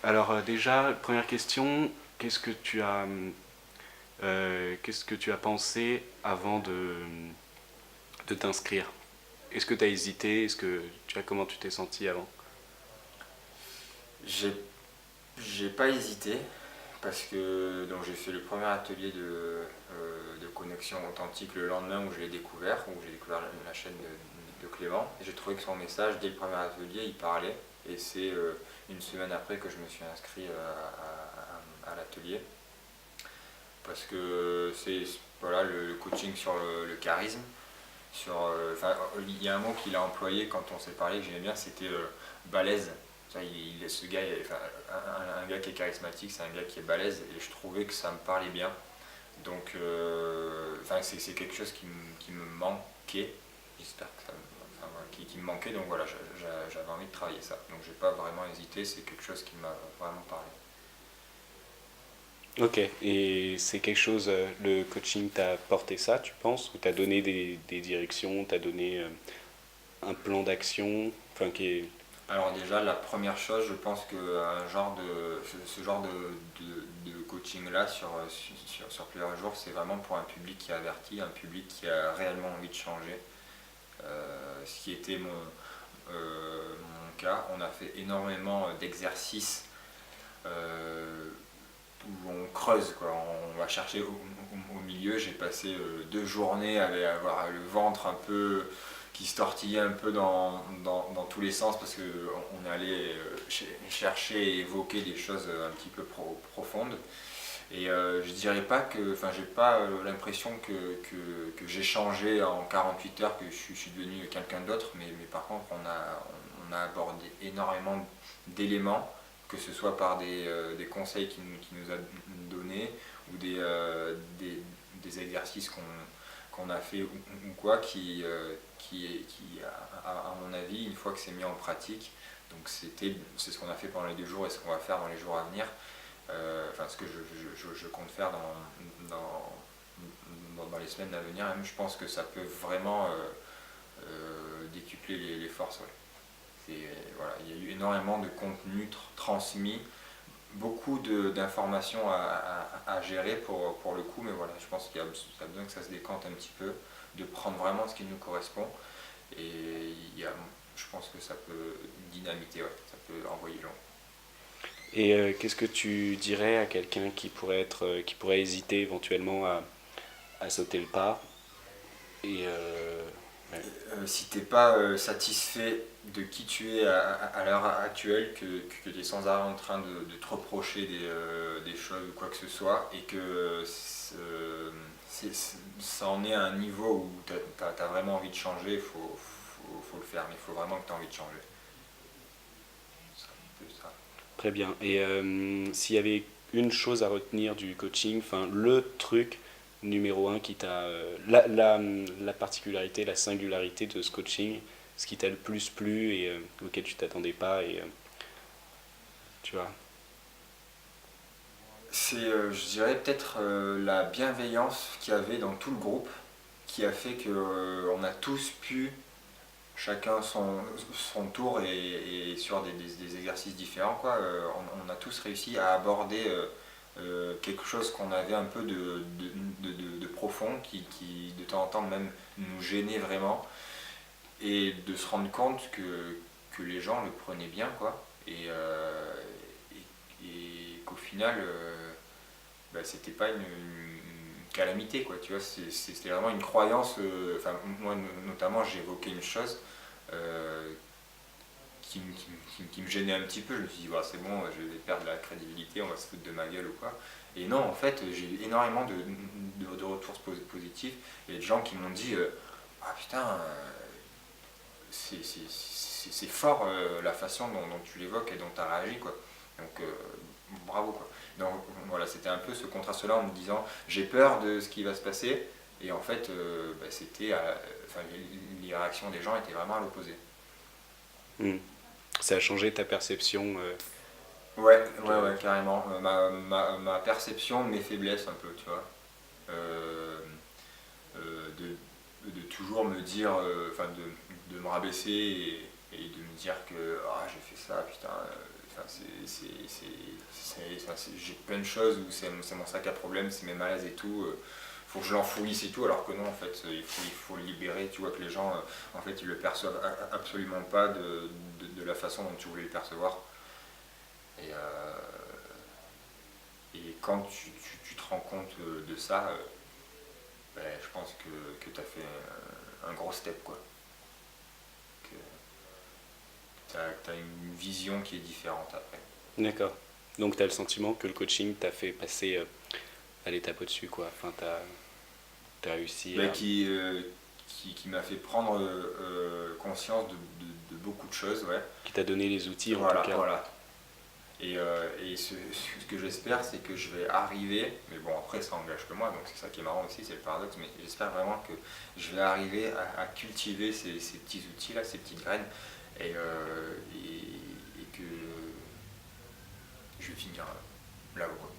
Alors déjà, première question, qu'est-ce que tu as pensé avant de t'inscrire? Est-ce que tu as hésité? Comment tu t'es senti avant? J'ai j'ai pas hésité parce que donc j'ai fait le premier atelier de connexion authentique le lendemain où où j'ai découvert la chaîne de Clément. Et j'ai trouvé que son message dès le premier atelier il parlait et c'est une semaine après que je me suis inscrit à l'atelier parce que c'est voilà le coaching sur le charisme il y a un mot qu'il a employé quand on s'est parlé que j'aimais bien, c'était balèze. Ce gars, enfin, un gars qui est charismatique, c'est un gars qui est balèze et je trouvais que ça me parlait bien. Donc, c'est quelque chose qui me manquait. J'espère que qui me manquait. Donc voilà, j'avais envie de travailler ça. Donc j'ai pas vraiment hésité, c'est quelque chose qui m'a vraiment parlé. Ok, et c'est quelque chose, le coaching t'a apporté ça, tu penses? Ou t'a donné des directions, t'a donné un plan d'action, enfin qui est... Alors déjà, la première chose, je pense que ce genre de coaching-là sur plusieurs jours, c'est vraiment pour un public qui est averti, un public qui a réellement envie de changer. Ce qui était mon cas, on a fait énormément d'exercices où on creuse, quoi. On va chercher au milieu. J'ai passé 2 journées à avoir le ventre un peu qui se tortillait un peu dans tous les sens parce qu'on allait chercher et évoquer des choses un petit peu profondes. Et je dirais pas que, enfin, j'ai pas l'impression que j'ai changé en 48 heures, que je suis devenu quelqu'un d'autre, mais par contre, on a abordé énormément d'éléments, que ce soit par des conseils qu'il nous a donnés ou des exercices qu'on a fait ou quoi, à mon avis, une fois que c'est mis en pratique, donc c'est ce qu'on a fait pendant les 2 jours et ce qu'on va faire dans les jours à venir, ce que je compte faire dans les semaines à venir, même, je pense que ça peut vraiment décupler les forces. Ouais. Voilà, il y a eu énormément de contenu transmis, beaucoup d'informations à gérer pour le coup, mais voilà, je pense qu'il y a besoin que ça se décante un petit peu, de prendre vraiment ce qui nous correspond, et je pense que ça peut dynamiter, ouais, ça peut envoyer loin. Et qu'est-ce que tu dirais à quelqu'un qui pourrait hésiter éventuellement à sauter le pas? Et ouais. Si t'es pas satisfait de qui tu es à l'heure actuelle, que tu es sans arrêt en train de te reprocher des choses ou quoi que ce soit, et que ça en est à un niveau où tu as vraiment envie de changer, il faut le faire, mais il faut vraiment que tu as envie de changer. C'est un peu ça. Très bien. Et s'il y avait une chose à retenir du coaching, enfin le truc numéro un qui t'a... la particularité, la singularité de ce coaching, ce qui t'a le plus plu et auquel tu t'attendais pas, et tu vois. C'est, je dirais, peut-être la bienveillance qu'il y avait dans tout le groupe, qui a fait qu'on a tous pu chacun son tour et sur des exercices différents, quoi. On a tous réussi à aborder quelque chose qu'on avait un peu de profond, qui de temps en temps même nous gênait vraiment, et de se rendre compte que les gens le prenaient bien, quoi. Et qu'au final, c'était pas une calamité, quoi, tu vois, c'était vraiment une croyance. Enfin, moi notamment, j'évoquais une chose euh, qui me gênait un petit peu. Je me suis dit, bah, c'est bon, je vais perdre la crédibilité, on va se foutre de ma gueule ou quoi. Et non, en fait, j'ai eu énormément de retours positifs et de gens qui m'ont dit, ah putain, c'est fort la façon dont tu l'évoques et dont tu as réagi, quoi. Donc, bravo, quoi. Donc voilà, c'était un peu ce contraste-là en me disant, j'ai peur de ce qui va se passer, et en fait, enfin, les réactions des gens étaient vraiment à l'opposé. Hmm. Ça a changé ta perception Ouais, ouais, de... ouais, carrément. Ma perception de mes faiblesses, un peu, tu vois. Euh, de toujours me dire, de me rabaisser et de me dire que ah, j'ai fait ça, putain. Enfin, j'ai plein de choses où c'est mon sac à problème, c'est mes malaises et tout. Faut que je l'enfouisse et tout, alors que non, en fait, il faut le libérer. Tu vois que les gens, en fait, ils le perçoivent absolument pas de la façon dont tu voulais le percevoir. Et, et quand tu te rends compte de ça, ben, je pense que tu as fait un gros step, quoi. Que tu as une vision qui est différente après. D'accord. Donc tu as le sentiment que le coaching t'a fait passer à l'étape au-dessus, quoi. Enfin, t'as réussi Ben, à... qui m'a fait prendre conscience de beaucoup de choses, ouais. qui t'a donné les outils, en Voilà, tout cas. voilà. Et ce que j'espère, c'est que je vais arriver, mais bon, après ça engage que moi, donc c'est ça qui est marrant aussi, c'est le paradoxe, mais j'espère vraiment que je vais arriver à cultiver ces petits outils-là, ces petites graines, et que je vais finir là-haut.